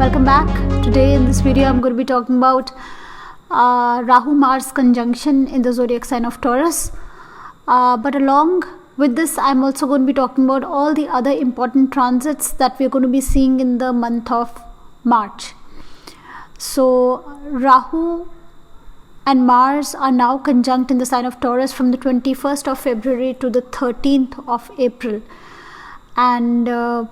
welcome back. Today in this video I'm going to be talking about Rahu Mars conjunction in the zodiac sign of Taurus, but along with this I'm also going to be talking about all the other important transits that we're going to be seeing in the month of March. So Rahu and Mars are now conjunct in the sign of Taurus from the 21st of February to the 13th of April, and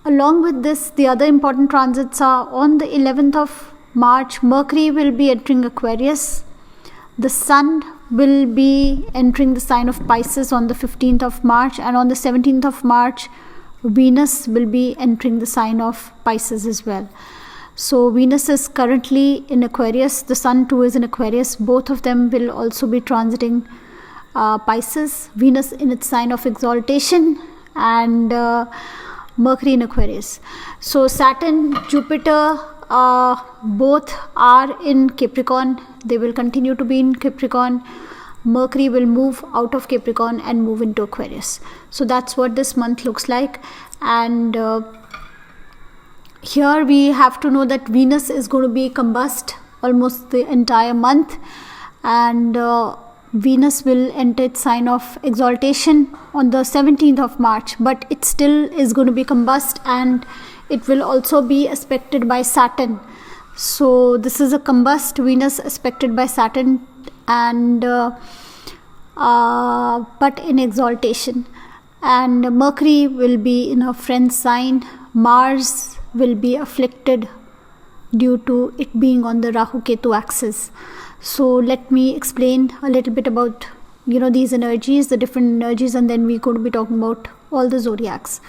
along with this, the other important transits are on the 11th of March, Mercury will be entering Aquarius. The Sun will be entering the sign of Pisces on the 15th of March, and on the 17th of March, Venus will be entering the sign of Pisces as well. So Venus is currently in Aquarius, the Sun too is in Aquarius. Both of them will also be transiting Pisces. Venus in its sign of exaltation, and Mercury in Aquarius. So Saturn, Jupiter, both are in Capricorn. They will continue to be in Capricorn. Mercury will move out of Capricorn and move into Aquarius. So that's what this month looks like. And here we have to know that Venus is going to be combust almost the entire month, and Venus will enter its sign of exaltation on the 17th of March, but it still is going to be combust, and it will also be aspected by Saturn. So this is a combust Venus aspected by Saturn, and but in exaltation. And Mercury will be in a friend sign. Mars will be afflicted due to it being on the Rahu Ketu axis. So let me explain a little bit about these energies, the different energies, and then we're going to be talking about all the zodiacs.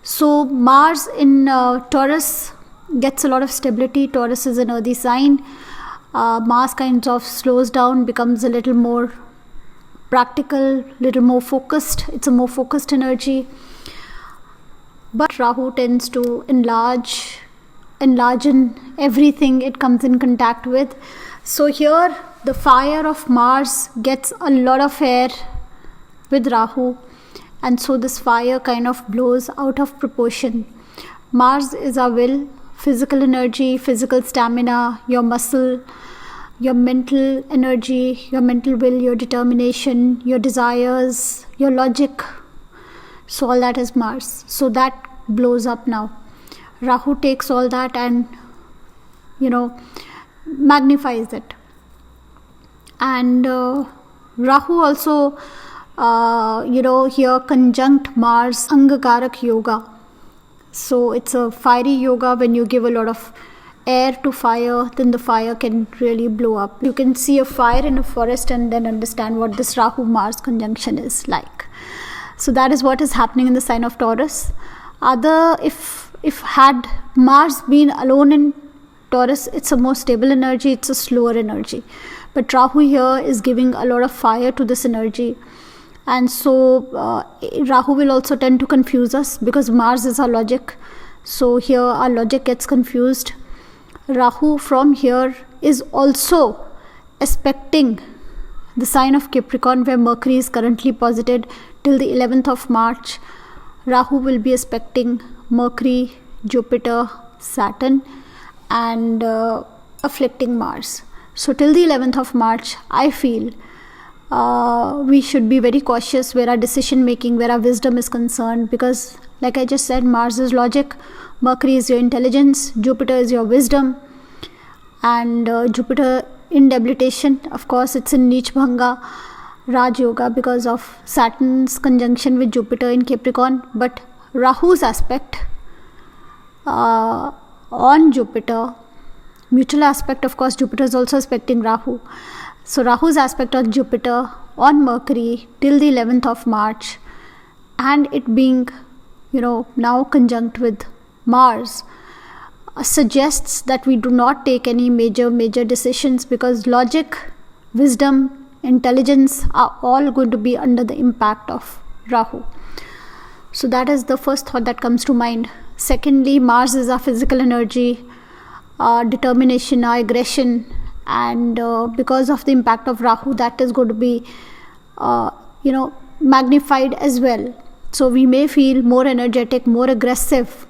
So Mars in Taurus gets a lot of stability. Taurus is an earthy sign. Mars kind of slows down, becomes a little more practical, little more focused. It's a more focused energy. But Rahu tends to enlarge in everything it comes in contact with. So here the fire of Mars gets a lot of air with Rahu, and so this fire kind of blows out of proportion. Mars is our will, physical energy, physical stamina, your muscle, your mental energy, your mental will, your determination, your desires, your logic. So all that is Mars. So that blows up now. Rahu takes all that and magnifies it. And Rahu also here conjunct Mars, Angakarak yoga. So it's a fiery yoga. When you give a lot of air to fire, then the fire can really blow up. You can see a fire in a forest and then understand what this Rahu Mars conjunction is like. So that is what is happening in the sign of Taurus. If had Mars been alone in Taurus, it's a more stable energy, it's a slower energy. But Rahu here is giving a lot of fire to this energy. And so Rahu will also tend to confuse us because Mars is our logic. So here our logic gets confused. Rahu from here is also aspecting the sign of Capricorn, where Mercury is currently posited till the 11th of March. Rahu will be aspecting Mercury, Jupiter, Saturn, and afflicting Mars. So till the 11th of March, I feel we should be very cautious where our decision making, where our wisdom is concerned, because like I just said, Mars is logic, Mercury is your intelligence, Jupiter is your wisdom, and Jupiter in debilitation. Of course, it's in Neech Bhanga Raj Yoga because of Saturn's conjunction with Jupiter in Capricorn. But Rahu's aspect on Jupiter, mutual aspect, of course, Jupiter is also aspecting Rahu. So Rahu's aspect on Jupiter on Mercury till the 11th of March, and it being now conjunct with Mars, suggests that we do not take any major decisions, because logic, wisdom, intelligence are all going to be under the impact of Rahu. So that is the first thought that comes to mind. Secondly, Mars is our physical energy, our determination, our aggression, and because of the impact of Rahu, that is going to be magnified as well. So we may feel more energetic, more aggressive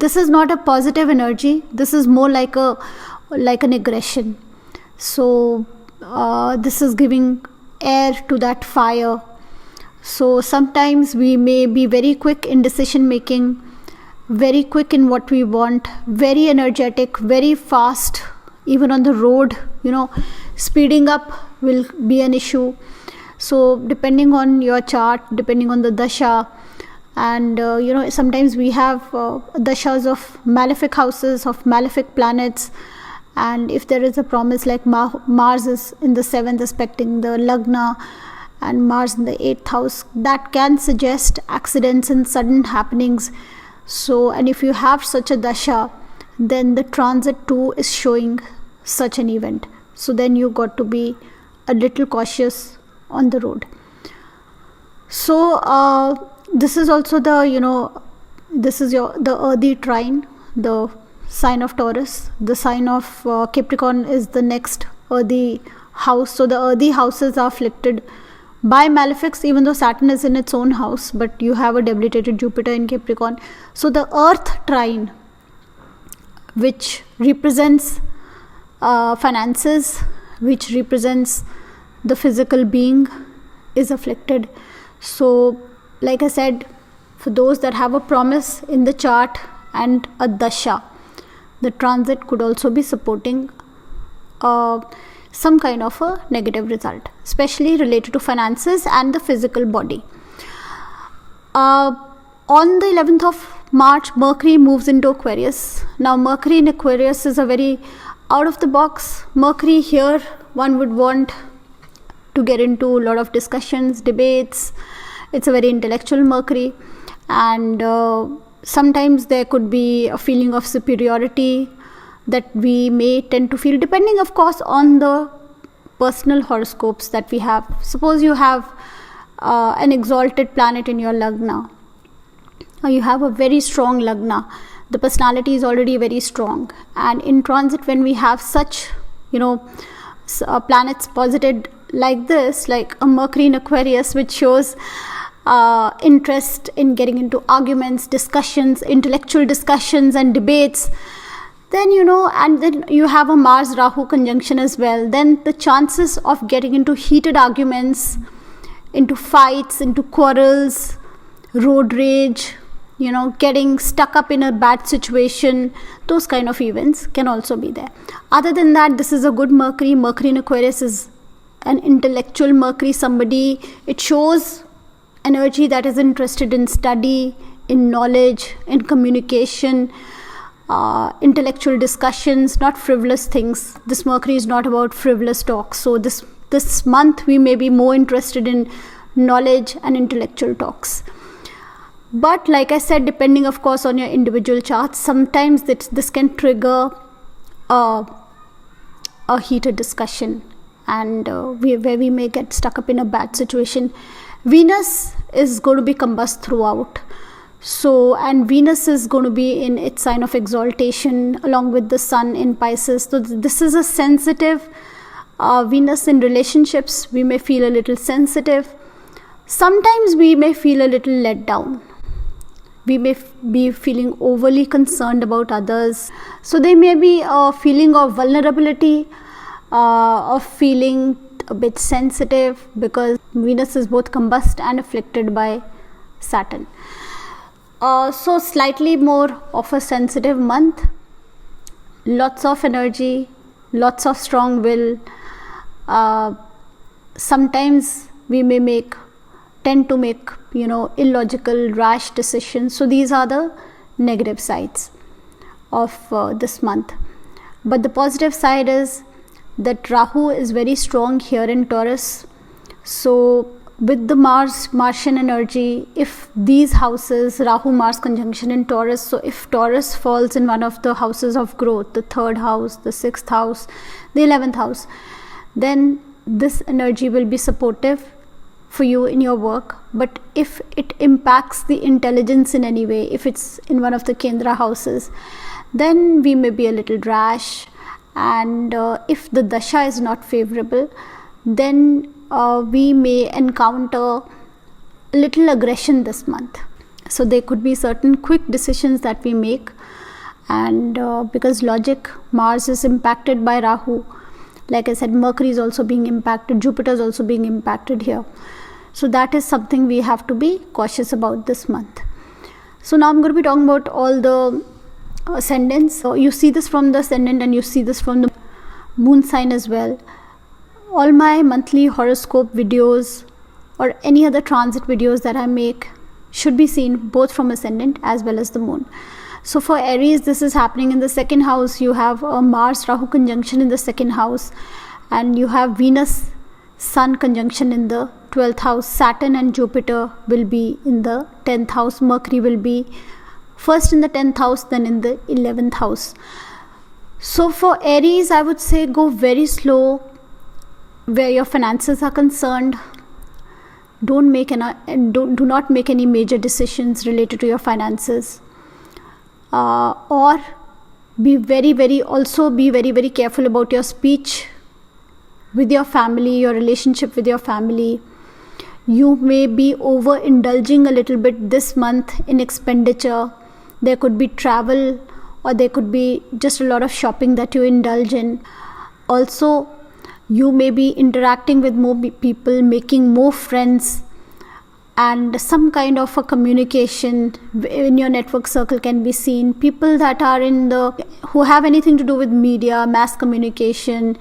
this is not a positive energy. This is more like an aggression. So this is giving air to that fire. So sometimes we may be very quick in decision making, very quick in what we want, very energetic, very fast, even on the road, speeding up will be an issue. So depending on your chart, depending on the dasha, and sometimes we have dashas of malefic houses, of malefic planets, and if there is a promise like Mars is in the 7th aspecting the Lagna, and Mars in the 8th house, that can suggest accidents and sudden happenings. So, and if you have such a dasha, then the transit too is showing such an event. So then you got to be a little cautious on the road. So this is also this is the earthy trine, the sign of Taurus. The sign of Capricorn is the next earthy house. So the earthy houses are afflicted by malefics, even though Saturn is in its own house, but you have a debilitated Jupiter in Capricorn. So the earth trine, which represents finances, which represents the physical being, is afflicted. So like I said, for those that have a promise in the chart and a dasha, the transit could also be supporting some kind of a negative result, especially related to finances and the physical body. On the 11th of March, Mercury moves into Aquarius. Now Mercury in Aquarius is a very out of the box Mercury. Here one would want to get into a lot of discussions, debates. It's a very intellectual Mercury, and sometimes there could be a feeling of superiority that we may tend to feel, depending of course on the personal horoscopes that we have. Suppose you have an exalted planet in your Lagna, or you have a very strong Lagna, the personality is already very strong, and in transit when we have such planets posited like this, like a Mercury in Aquarius, which shows interest in getting into arguments, discussions, intellectual discussions and debates, then and then you have a Mars Rahu conjunction as well, then the chances of getting into heated arguments, into fights, into quarrels, road rage, getting stuck up in a bad situation, those kind of events can also be there. Other than that, this is a good Mercury. Mercury in Aquarius is an intellectual Mercury, it shows energy that is interested in study, in knowledge, in communication, intellectual discussions, not frivolous things. This Mercury is not about frivolous talk. So this month we may be more interested in knowledge and intellectual talks. But like I said, depending of course on your individual charts, sometimes this can trigger a heated discussion, and where we may get stuck up in a bad situation. Venus is going to be combust throughout. So, and Venus is going to be in its sign of exaltation along with the Sun in Pisces. So this is a sensitive Venus. In relationships, we may feel a little sensitive. Sometimes we may feel a little let down. We may be feeling overly concerned about others. So there may be a feeling of vulnerability, of feeling a bit sensitive, because Venus is both combust and afflicted by Saturn. So slightly more of a sensitive month, lots of energy, lots of strong will. Sometimes we may tend to make illogical, rash decisions. So these are the negative sides of this month. But the positive side is that Rahu is very strong here in Taurus. So with the Martian energy, if these houses, Rahu Mars conjunction in Taurus, so if Taurus falls in one of the houses of growth, the 3rd house, the 6th house, the 11th house, then this energy will be supportive for you in your work. But if it impacts the intelligence in any way, if it's in one of the Kendra houses, then we may be a little rash, and if the dasha is not favorable, then we may encounter little aggression this month. So there could be certain quick decisions that we make And because logic, Mars is impacted by Rahu. Like I said, Mercury is also being impacted, Jupiter is also being impacted here. So that is something we have to be cautious about this month. So now I'm going to be talking about all the ascendants. So you see this from the ascendant and you see this from the moon sign as well. All my monthly horoscope videos or any other transit videos that I make should be seen both from ascendant as well as the moon. So for Aries, this is happening in the second house. You have a Mars Rahu conjunction in the second house, and you have Venus Sun conjunction in the 12th house. Saturn and Jupiter will be in the 10th house. Mercury will be first in the 10th house, then in the 11th house. So for Aries, I would say go very slow where your finances are concerned. Do not make any major decisions related to your finances. Or be very, very careful about your speech with your family, your relationship with your family. You may be overindulging a little bit this month in expenditure. There could be travel, or there could be just a lot of shopping that you indulge in. Also, you may be interacting with more people, making more friends, and some kind of a communication in your network circle can be seen. People that are who have anything to do with media, mass communication,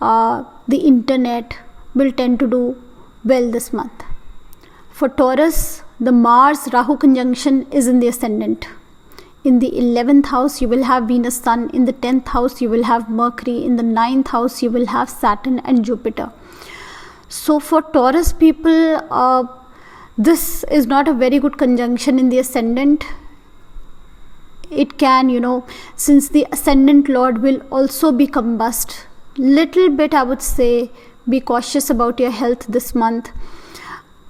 the internet will tend to do well this month. For Taurus, the Mars Rahu conjunction is in the ascendant. In the 11th house, you will have Venus Sun. In the 10th house, you will have Mercury. In the 9th house, you will have Saturn and Jupiter. So for Taurus people, this is not a very good conjunction in the ascendant. It can, since the ascendant lord will also be combust, little bit I would say be cautious about your health this month.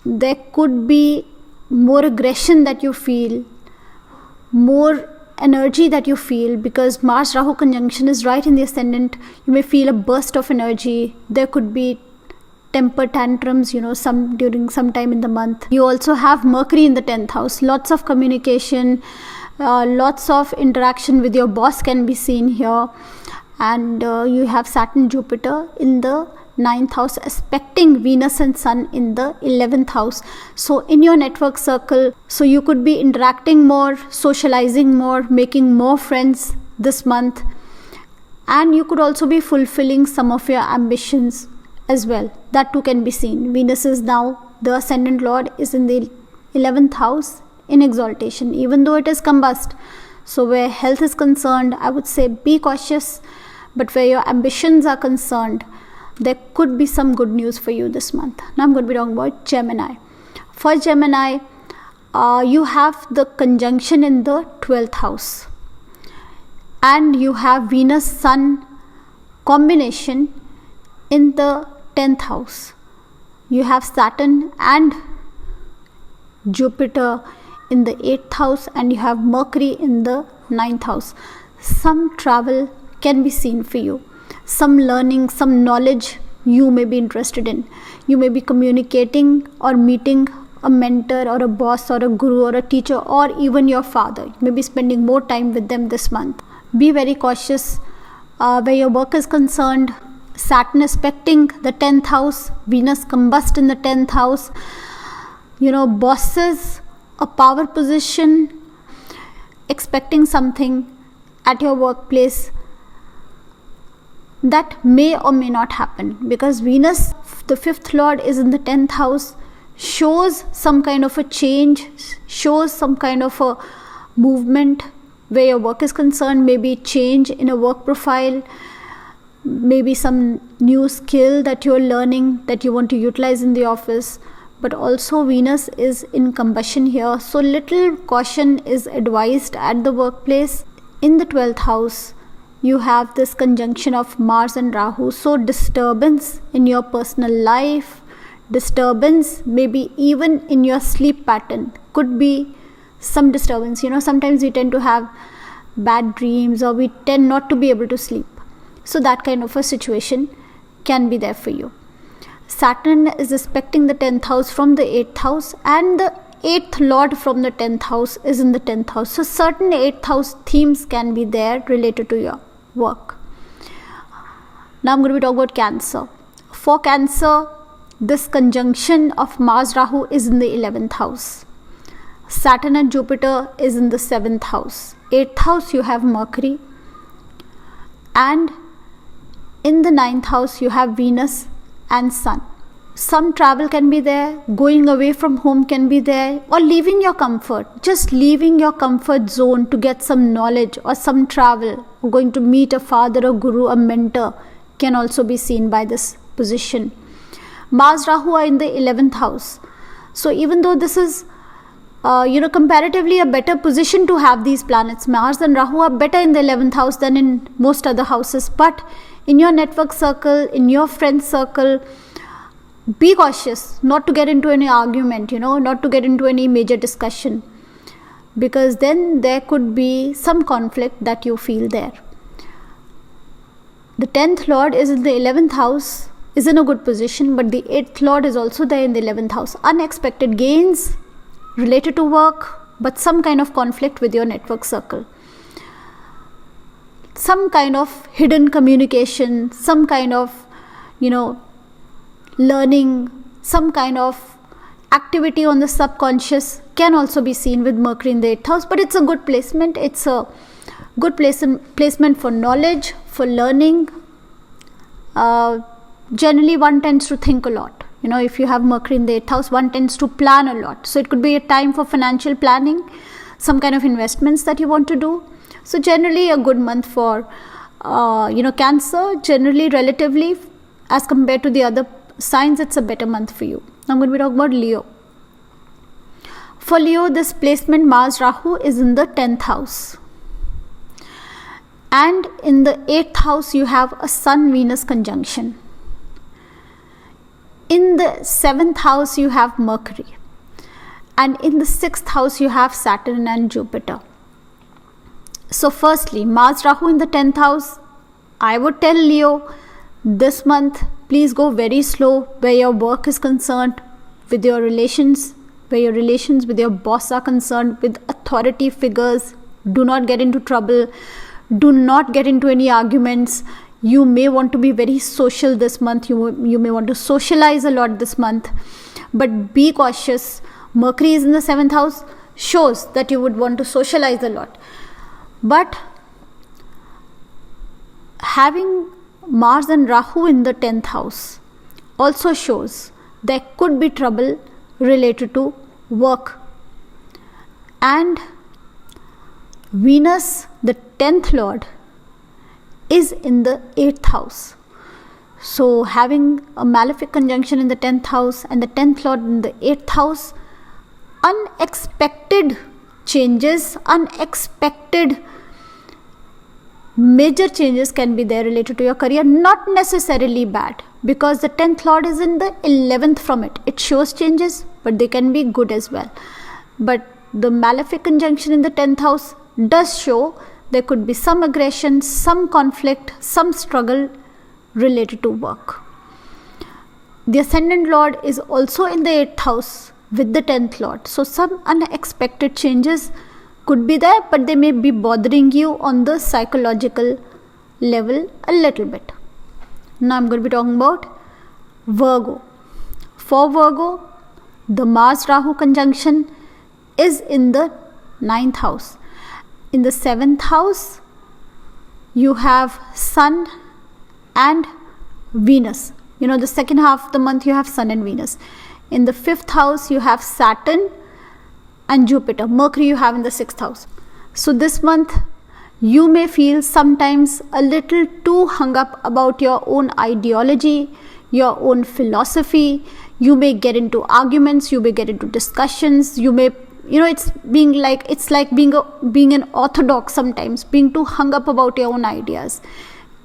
There could be more aggression that you feel, more energy that you feel, because Mars Rahu conjunction is right in the ascendant. You may feel a burst of energy. There could be temper tantrums, during some time in the month. You also have Mercury in the 10th house. Lots of communication, lots of interaction with your boss can be seen here. And you have Saturn Jupiter in the 9th house aspecting Venus and Sun in the 11th house. So in your network circle, so you could be interacting more, socializing more, making more friends this month. And you could also be fulfilling some of your ambitions as well. That too can be seen. Venus is now, the ascendant lord is in the 11th house in exaltation, even though it is combust. So where health is concerned, I would say be cautious. But where your ambitions are concerned, there could be some good news for you this month. Now I'm going to be talking about Gemini. For Gemini, you have the conjunction in the 12th house. And you have Venus-Sun combination in the 10th house. You have Saturn and Jupiter in the 8th house, and you have Mercury in the 9th house. Some travel can be seen for you. Some learning, some knowledge you may be interested in. You may be communicating or meeting a mentor or a boss or a guru or a teacher or even your father. You may be spending more time with them this month. Be very cautious where your work is concerned. Saturn aspecting the 10th house, Venus combust in the 10th house. Bosses, a power position, expecting something at your workplace that may or may not happen, because Venus, the 5th lord, is in the 10th house, shows some kind of a change, shows some kind of a movement where your work is concerned. Maybe change in a work profile, maybe some new skill that you're learning that you want to utilize in the office. But also Venus is in combustion here, so little caution is advised at the workplace. In the 12th house, you have this conjunction of Mars and Rahu, so disturbance in your personal life, disturbance maybe even in your sleep pattern, could be some disturbance. Sometimes we tend to have bad dreams, or we tend not to be able to sleep. So that kind of a situation can be there for you. Saturn is aspecting the 10th house from the 8th house, and the 8th lord from the 10th house is in the 10th house. So certain 8th house themes can be there related to your work. Now I'm going to be talking about Cancer. For Cancer, this conjunction of Mars Rahu is in the 11th house. Saturn and Jupiter is in the 7th house. 8th house you have Mercury. And in the 9th house you have Venus and Sun. Some travel can be there, going away from home can be there, or leaving your comfort, just leaving your comfort zone to get some knowledge or some travel, or going to meet a father, a guru, a mentor can also be seen by this position. Mars Rahu are in the 11th house. So even though this is comparatively a better position to have these planets, Mars and Rahu are better in the 11th house than in most other houses, but in your network circle, in your friend circle, be cautious not to get into any argument, not to get into any major discussion, because then there could be some conflict that you feel there. The 10th lord is in the 11th house, is in a good position, but the 8th lord is also there in the 11th house. Unexpected gains related to work, but some kind of conflict with your network circle. Some kind of hidden communication, some kind of, learning, some kind of activity on the subconscious can also be seen with Mercury in the 8th house, but it's a good placement. It's a good placement for knowledge, for learning. Generally one tends to think a lot. If you have Mercury in the 8th house, one tends to plan a lot. So it could be a time for financial planning, some kind of investments that you want to do. So generally a good month for Cancer. Generally, relatively, as compared to the other signs, it's a better month for you. Now I'm going to be talking about Leo. For Leo, this placement Mars Rahu is in the 10th house. And in the 8th house you have a Sun Venus conjunction. In the 7th house you have Mercury. And in the 6th house you have Saturn and Jupiter. So firstly, Mars Rahu in the 10th house, I would tell Leo, this month please go very slow where your work is concerned, with your relations, where your relations with your boss are concerned, with authority figures. Do not get into trouble. Do not get into any arguments. You may want to be very social this month. You may want to socialize a lot this month. But be cautious. Mercury is in the 7th house, shows that you would want to socialize a lot. But having Mars and Rahu in the 10th house also shows there could be trouble related to work. And Venus, the 10th lord, is in the 8th house. So having a malefic conjunction in the 10th house and the 10th lord in the 8th house, unexpected changes, unexpected major changes can be there related to your career. Not necessarily bad, because the 10th lord is in the 11th from it. It shows changes, but they can be good as well. But the malefic conjunction in the 10th house does show there could be some aggression, some conflict, some struggle related to work. The ascendant lord is also in the 8th house with the 10th lord. So some unexpected changes could be there, but they may be bothering you on the psychological level a little bit. Now I'm going to be talking about Virgo. For Virgo, the Mars Rahu conjunction is in the 9th house. In the 7th house, you have Sun and Venus. The second half of the month you have Sun and Venus. In the 5th house, you have Saturn and Jupiter. Mercury you have in the 6th house. So this month you may feel sometimes a little too hung up about your own ideology, your own philosophy. You may get into arguments, you may get into discussions, you may, it's like being an orthodox sometimes, being too hung up about your own ideas,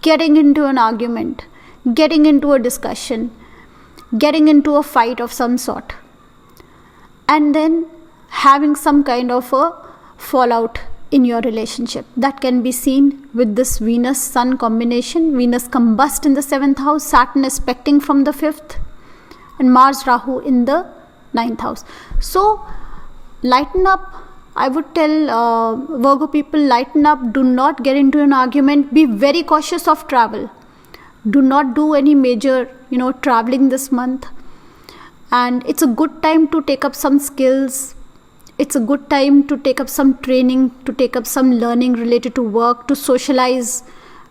getting into an argument, getting into a discussion, getting into a fight of some sort, and then having some kind of a fallout in your relationship. That can be seen with this Venus-Sun combination. Venus combust in the 7th house, Saturn aspecting from the 5th, and Mars-Rahu in the 9th house. So lighten up. I would tell Virgo people, lighten up. Do not get into an argument. Be very cautious of travel. Do not do any major, traveling this month. And it's a good time to take up some skills. It's a good time to take up some training, to take up some learning related to work, to socialize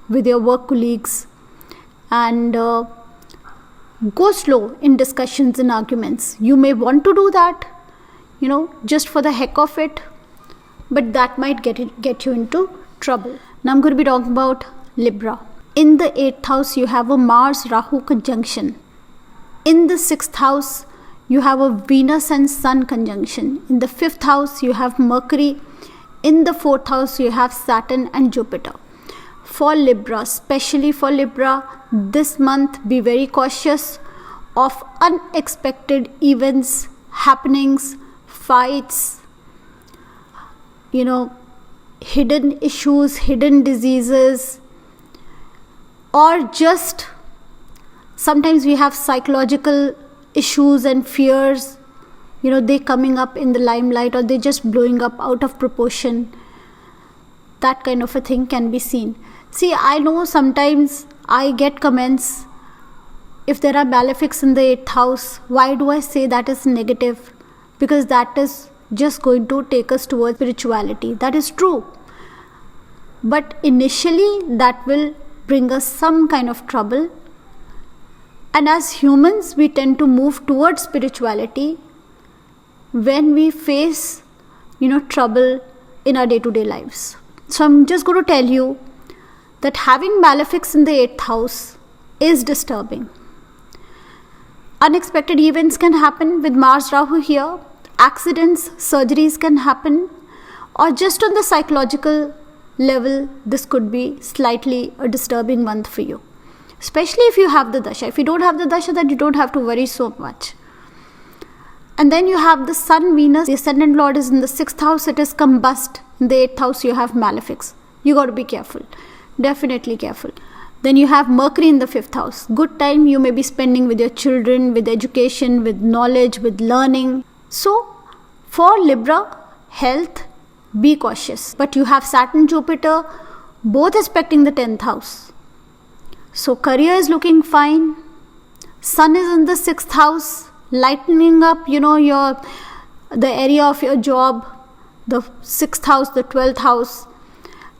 with your work colleagues. And go slow in discussions and arguments. You may want to do that, just for the heck of it, but that might get you into trouble. Now I'm going to be talking about Libra. In the 8th house, you have a Mars-Rahu conjunction. In the 6th house, you have a Venus and Sun conjunction. In the 5th house, you have Mercury. In the 4th house, you have Saturn and Jupiter. For Libra, especially for Libra, this month be very cautious of unexpected events, happenings, fights, hidden issues, hidden diseases, or just sometimes we have psychological issues and fears, they coming up in the limelight, or they just blowing up out of proportion. That kind of a thing can be seen. See, I know sometimes I get comments, if there are malefics in the 8th house, why do I say that is negative? Because that is just going to take us towards spirituality. That is true. But initially, that will bring us some kind of trouble. And as humans, we tend to move towards spirituality when we face, trouble in our day-to-day lives. So I'm just going to tell you that having malefics in the 8th house is disturbing. Unexpected events can happen with Mars Rahu here. Accidents, surgeries can happen. Or just on the psychological level, this could be slightly a disturbing month for you. Especially if you have the dasha. If you don't have the dasha, then you don't have to worry so much. And then you have the Sun, Venus. The ascendant lord is in the 6th house. It is combust. In the 8th house, you have malefics. You got to be careful. Definitely careful. Then you have Mercury in the 5th house. Good time you may be spending with your children, with education, with knowledge, with learning. So, for Libra, health, be cautious. But you have Saturn, Jupiter, both aspecting the 10th house. So, career is looking fine. Sun is in the 6th house, lightening up, the area of your job, the 6th house, the 12th house.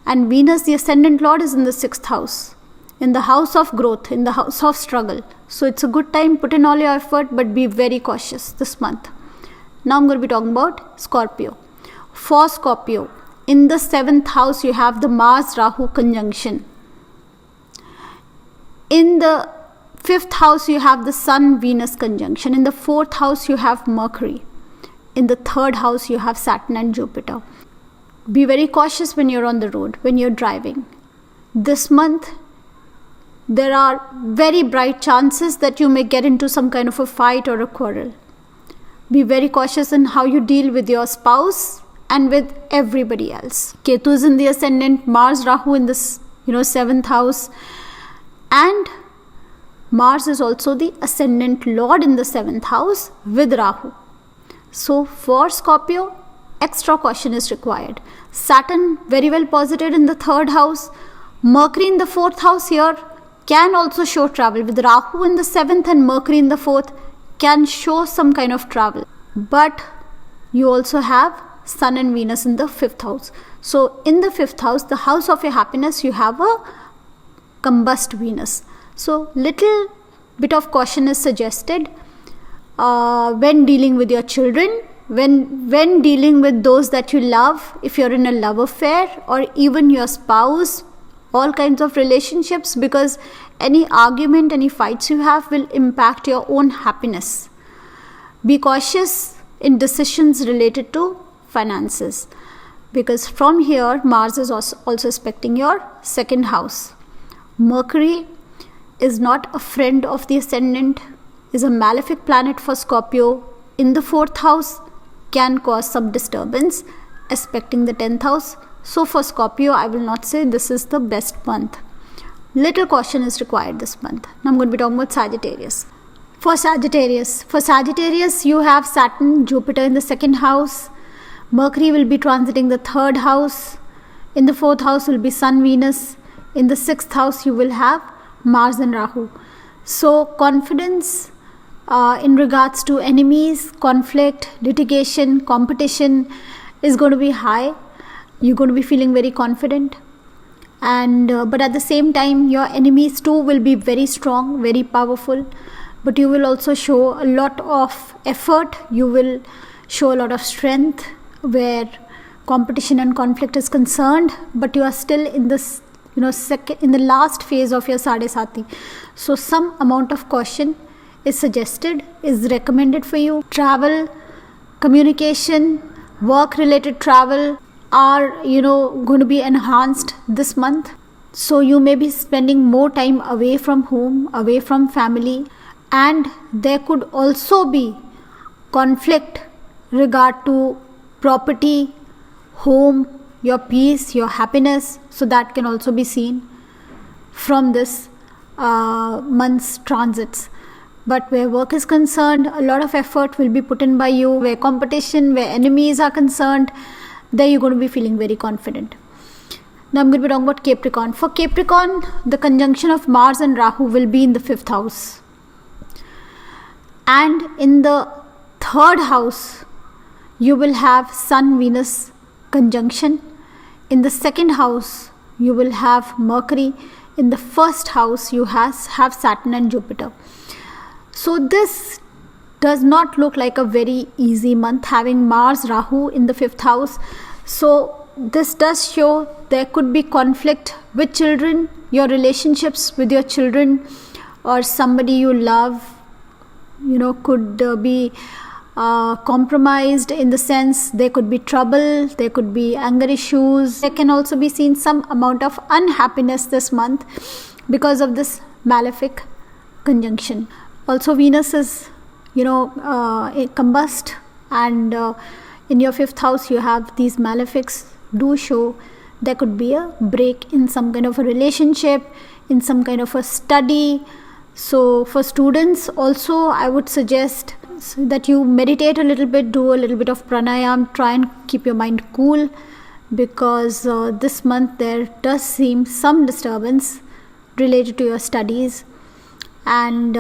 And Venus, the ascendant lord, is in the 6th house, in the house of growth, in the house of struggle. So it's a good time, put in all your effort, but be very cautious this month. Now I'm going to be talking about Scorpio. For Scorpio, in the 7th house, you have the Mars-Rahu conjunction. In the 5th house, you have the Sun-Venus conjunction. In the 4th house, you have Mercury. In the 3rd house, you have Saturn and Jupiter. Be very cautious when you're on the road, when you're driving. This month, there are very bright chances that you may get into some kind of a fight or a quarrel. Be very cautious in how you deal with your spouse and with everybody else. Ketu is in the ascendant, Mars, Rahu in the 7th house, and Mars is also the ascendant lord in the 7th house with Rahu. So for Scorpio, extra caution is required. Saturn very well posited in the 3rd house. Mercury in the 4th house here can also show travel. With Rahu in the 7th and Mercury in the 4th can show some kind of travel. But you also have Sun and Venus in the 5th house. So in the 5th house, the house of your happiness, you have a combust Venus. So little bit of caution is suggested when dealing with your children, when dealing with those that you love, if you're in a love affair, or even your spouse, all kinds of relationships, because any argument, any fights you have will impact your own happiness. Be cautious in decisions related to finances, because from here Mars is also aspecting your 2nd house. Mercury is not a friend of the ascendant, is a malefic planet for Scorpio in the 4th house, can cause some disturbance aspecting the 10th house. So for Scorpio, I will not say this is the best month. Little caution is required this month. Now I'm going to be talking about Sagittarius. For Sagittarius, you have Saturn, Jupiter in the 2nd house. Mercury will be transiting the 3rd house. In the 4th house will be Sun, Venus. In the 6th house you will have Mars and Rahu. So confidence in regards to enemies, conflict, litigation, competition is going to be high. You're going to be feeling very confident. And but at the same time, your enemies too will be very strong, very powerful. But you will also show a lot of effort. You will show a lot of strength where competition and conflict is concerned. But you are still in this, in the last phase of your Sade Sati. So some amount of caution is suggested, is recommended for you. Travel, communication, work-related travel are going to be enhanced this month. So you may be spending more time away from home, away from family, and there could also be conflict regard to property, home, your peace, your happiness. So that can also be seen from this month's transits. But where work is concerned, a lot of effort will be put in by you. Where competition, where enemies are concerned, there you're going to be feeling very confident. Now I'm going to be talking about Capricorn. For Capricorn, the conjunction of Mars and Rahu will be in the 5th house. And in the 3rd house, you will have Sun-Venus conjunction. In the 2nd house, you will have Mercury. In the 1st house, you have Saturn and Jupiter. So this does not look like a very easy month, having Mars, Rahu in the 5th house. So this does show there could be conflict with children, your relationships with your children or somebody you love, could be compromised, in the sense there could be trouble, there could be anger issues. There can also be seen some amount of unhappiness this month because of this malefic conjunction. Also Venus is a combust, and in your 5th house you have these malefics. Do show there could be a break in some kind of a relationship, in some kind of a study. So for students also, I would suggest that you meditate a little bit, do a little bit of pranayam, try and keep your mind cool, because this month there does seem some disturbance related to your studies. And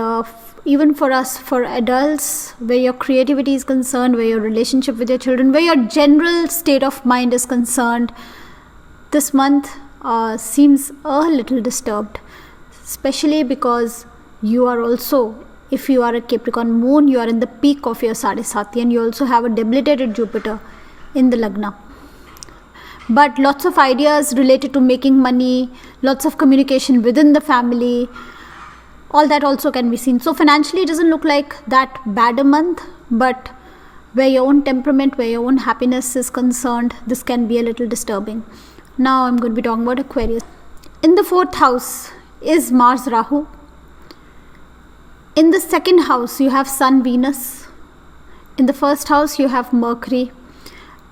even for us, for adults, where your creativity is concerned, where your relationship with your children, where your general state of mind is concerned, this month seems a little disturbed, especially because you are also, if you are a Capricorn moon, you are in the peak of your Sade Sati, and you also have a debilitated Jupiter in the Lagna. But lots of ideas related to making money, lots of communication within the family, all that also can be seen. So financially it doesn't look like that bad a month, but where your own temperament, where your own happiness is concerned, this can be a little disturbing. Now I'm going to be talking about Aquarius. In the 4th house is Mars, Rahu. In the 2nd house you have Sun, Venus. In the 1st house you have Mercury.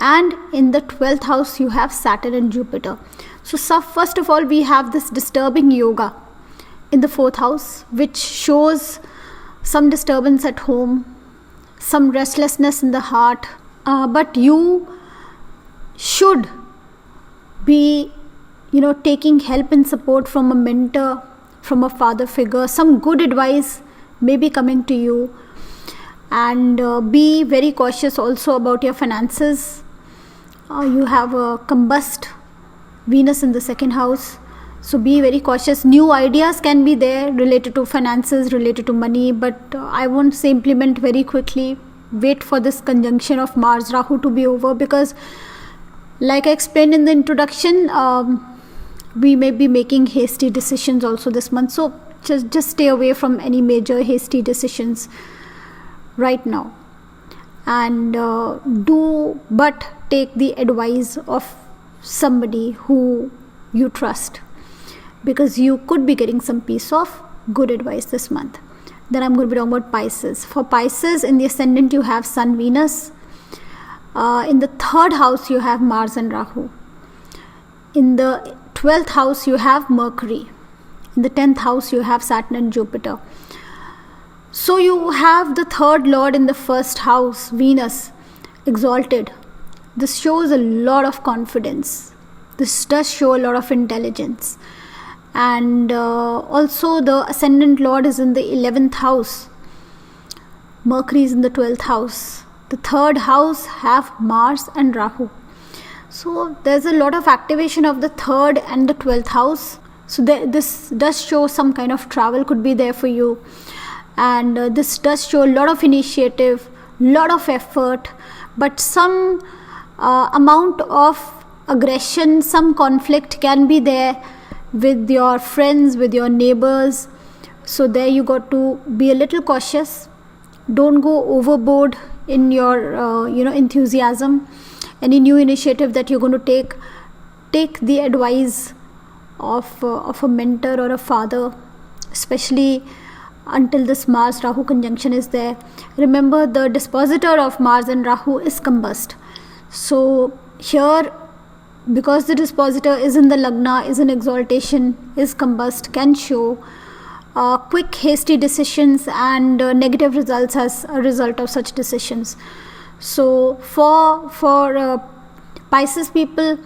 And in the 12th house you have Saturn and Jupiter. So first of all, we have this disturbing yoga in the 4th house, which shows some disturbance at home, some restlessness in the heart. But you should be, taking help and support from a mentor, from a father figure. Some good advice may be coming to you. And be very cautious also about your finances. You have a combust Venus in the 2nd house. So be very cautious. New ideas can be there related to finances, related to money, but I won't say implement very quickly. Wait for this conjunction of Mars, Rahu to be over, because like I explained in the introduction, we may be making hasty decisions also this month. So just stay away from any major hasty decisions right now. And do but take the advice of somebody who you trust, because you could be getting some piece of good advice this month. Then I'm going to be talking about Pisces. For Pisces, in the ascendant you have Sun, Venus. In the 3rd house you have Mars and Rahu. In the 12th house you have Mercury. In the 10th house you have Saturn and Jupiter. So you have the 3rd lord in the 1st house, Venus, exalted. This shows a lot of confidence. This does show a lot of intelligence. And also the ascendant lord is in the 11th house. Mercury is in the 12th house. The third house have Mars and Rahu. So there's a lot of activation of the third and the 12th house. So this does show some kind of travel could be there for you. And this does show a lot of initiative, lot of effort, but some amount of aggression, some conflict can be there with your friends, with your neighbors. So there you got to be a little cautious. Don't go overboard in your enthusiasm. Any new initiative that you're going to take the advice of a mentor or a father, especially until this Mars Rahu conjunction is there. Remember, the dispositor of Mars and Rahu is combust. So here, because the dispositor is in the lagna, is in exaltation, is combust, can show quick hasty decisions and negative results as a result of such decisions. So for Pisces people,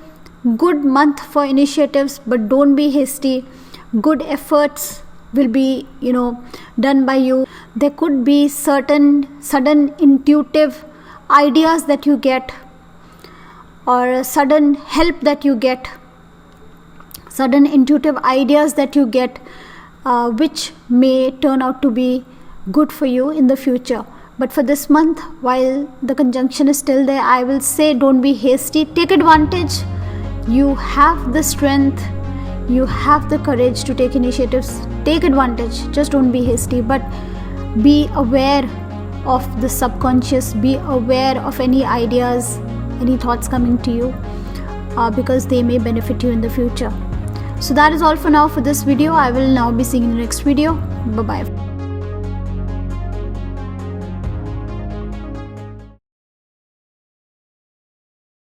good month for initiatives, but don't be hasty. Good efforts will be done by you. There could be certain sudden intuitive ideas that you get, or sudden help that you get, sudden intuitive ideas that you get, which may turn out to be good for you in the future. But for this month, while the conjunction is still there, I will say don't be hasty. Take advantage. You have the strength, you have the courage to take initiatives. Take advantage. Just don't be hasty, but be aware of the subconscious. Be aware of any ideas, any thoughts coming to you, because they may benefit you in the future. So that is all for now for this video. I will now be seeing you in the next video. Bye bye.